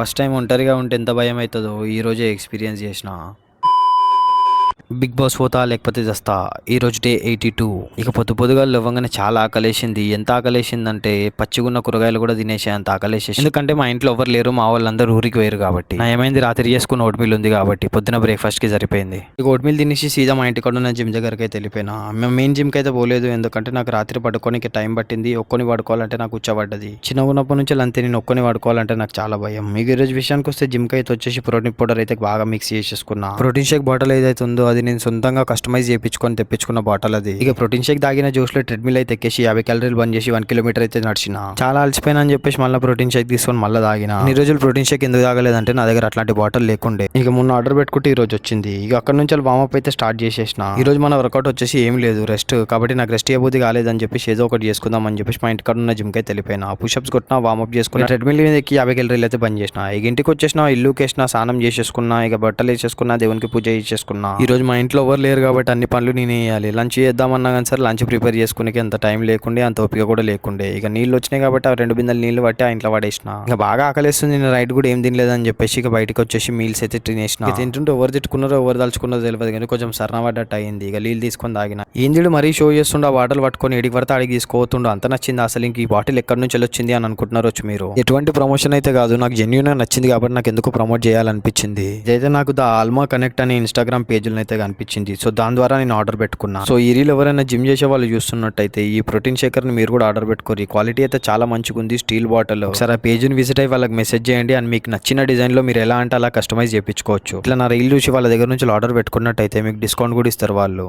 First time ఒంటరిగా ఉంటే ఎంత భయం అవుతుందో ఈరోజే ఎక్స్పీరియన్స్ చేసిన. బిగ్ బాస్ పోతా లేకపోతే చస్తా. ఈరోజు డే 82. ఇక పొద్దుగా లేవగానే చాలా ఆకలేసింది. ఎంత ఆకలేసిందంటే పచ్చిగున్న కూరగాయలు కూడా తినేసే అంత ఆకలేసేసి. ఎందుకంటే మా ఇంట్లో ఎవరు లేరు, మా వాళ్ళందరూ ఊరికి వేరు కాబట్టి. నా ఏమైంది, రాత్రి చేసుకున్న ఓట్మీల్ ఉంది కాబట్టి పొద్దున బ్రేక్ఫాస్ట్కి సరిపోయింది. ఇక ఓట్మీల్ తినేసి సీదా మా ఇంటికి ఉన్న జిమ్ దగ్గరికి అయితే వెళ్ళిపోయినా. మేము మెయిన్ జిమ్కి అయితే పోలేదు, ఎందుకంటే నాకు రాత్రి పడుకోనికి టైం పట్టింది. ఒక్కొని పడుకోవాలంటే నాకు కూర్చోబడ్డది. చిన్న ఉన్నప్పటి నుంచి అంతే, నేను ఒక్కొని పడుకోవాలంటే నాకు చాలా భయం. మీకు ఈరోజు విషయానికి వస్తే జిమ్కి అయితే వచ్చేసి ప్రోటీన్ పౌడర్ అయితే బాగా మిక్స్ చేసేసుకున్నా. ప్రోటీన్ షేక్ బాటిల్ ఏదైతే ఉందో అది నేను సొంతంగా కస్టమైజ్ చేయించుకొని తెప్పించుకున్న బాటిల్ అది. ఇక ప్రోటీన్ షేక్ తాగిన జ్యూస్ లో ట్రెడ్మిల్ అయితే ఎక్కేసి 50 క్యాలరీలు బంద్ చేసి 1 కిలోమీటర్ అయితే నడిచిన. చాలా అలసిపోయినా అని చెప్పేసి మళ్ళీ ప్రోటీన్ షేక్ తీసుకొని మళ్ళీ తాగిన. ఈ రోజులు ప్రోటీన్ షేక్ ఎందుకు తాగలేదంటే నా దగ్గర అట్లాంటి బాటిల్ లేకుండే. ఇక మొన్న ఆర్డర్ పెట్టుకుంటే ఈ రోజు వచ్చింది. ఇక అక్కడ నుంచి వామప్ అయితే స్టార్ట్ చేసేసిన. ఈ రోజు మన వర్కౌట్ వచ్చేసి ఏం లేదు, రెస్ట్. కాబట్టి నాకు రెస్ట్ ఇవ్వబోది కాలేదని చెప్పేసి ఏదో ఒకటి చేసుకుందాం అని చెప్పేసి మా ఇంటికాడ ఉన్న జిమ్ అయితే వెళ్ళిపోయినా. పుషప్స్ కొట్టినా, వామప్ చేసుకున్నా, ట్రెడ్మిల్ మీద ఎక్కి 50 క్యాలరీలు అయితే బంద్ చేసిన. ఇక ఇంటికి వచ్చేసిన, ఇల్లుకి వేసిన, స్నానం చేసేసుకున్నా, ఇక బట్టలు వేసేసుకున్నా, దేవునికి పూజ చేసేసుకున్నా. ఈ రోజు మా ఇంట్లో ఎవరు లేరు కాబట్టి అన్ని పనులు నేనే చేయాలి. లంచ్ చేద్దామన్నా కానీ సరే లంచ్ ప్రిపేర్ చేసుకునే అంత టైం లేకుండే, అంత ఓపిక కూడా లేకుండే. ఇక నీళ్ళు వచ్చినాయి కాబట్టి ఆ 2 బిందెలు నీళ్ళు పట్టి ఆ ఇంట్లో పడేసిన. ఇక బాగా ఆకలిస్తుంది, నేను రైట్ కూడా ఏం తినలేదని చెప్పేసి ఇక బయటకు వచ్చేసి మీల్స్ అయితే తినేసిన. తింటుంటే ఎవరు తిట్టుకున్నారో ఎవరు దలుచుకున్నారో తెలియదు కానీ కొంచెం సరణ పడ్డట్టు అయింది. ఇక నీళ్ళు తీసుకొని తాగిన. ఏంది మరీ షో చేస్తుండే, ఆ బాటిల్ పట్టుకొని ఎడికి పడితే అడిగి తీసుకోతుండో. అంత నచ్చింది అసలు. ఇంక ఈ బాటిల్ ఎక్కడి నుంచి వచ్చింది అని అనుకుంటున్నారు మీరు. ఎటువంటి ప్రమోషన్ అయితే కాదు, నాకు జెన్యూన్ నచ్చింది కాబట్టి నాకు ఎందుకు ప్రమోట్ చేయాలనిపించింది. ఇదైతే నాకు ద ఆల్మా కనెక్ట్ అనే ఇన్స్టాగ్రామ్ పేజీలో అయితే కనిపించింది. సో దాని ద్వారా నేను ఆర్డర్ పెట్టుకున్నా. సో ఈ రీల్ ఎవరైనా జిమ్ చేసే వాళ్ళు చూస్తున్నట్టయితే ఈ ప్రోటీన్ షేకర్ ని మీరు కూడా ఆర్డర్ పెట్టుకోరు. క్వాలిటీ అయితే చాలా మంచిగా ఉంది, స్టీల్ బాటిల్. ఒకసారి ఆ పేజీని విజిట్ అయ్యి వాళ్ళకి మెసేజ్ చేయండి. అండ్ మీకు నచ్చిన డిజైన్ లో మీరు ఎలా అంటే అలా కస్టమైజ్ చేయించుకోవచ్చు. ఇట్లా నా రీల్ చూసి వాళ్ళ దగ్గర నుంచి ఆర్డర్ పెట్టుకున్నట్టయితే మీకు డిస్కౌంట్ కూడా ఇస్తారు వాళ్ళు.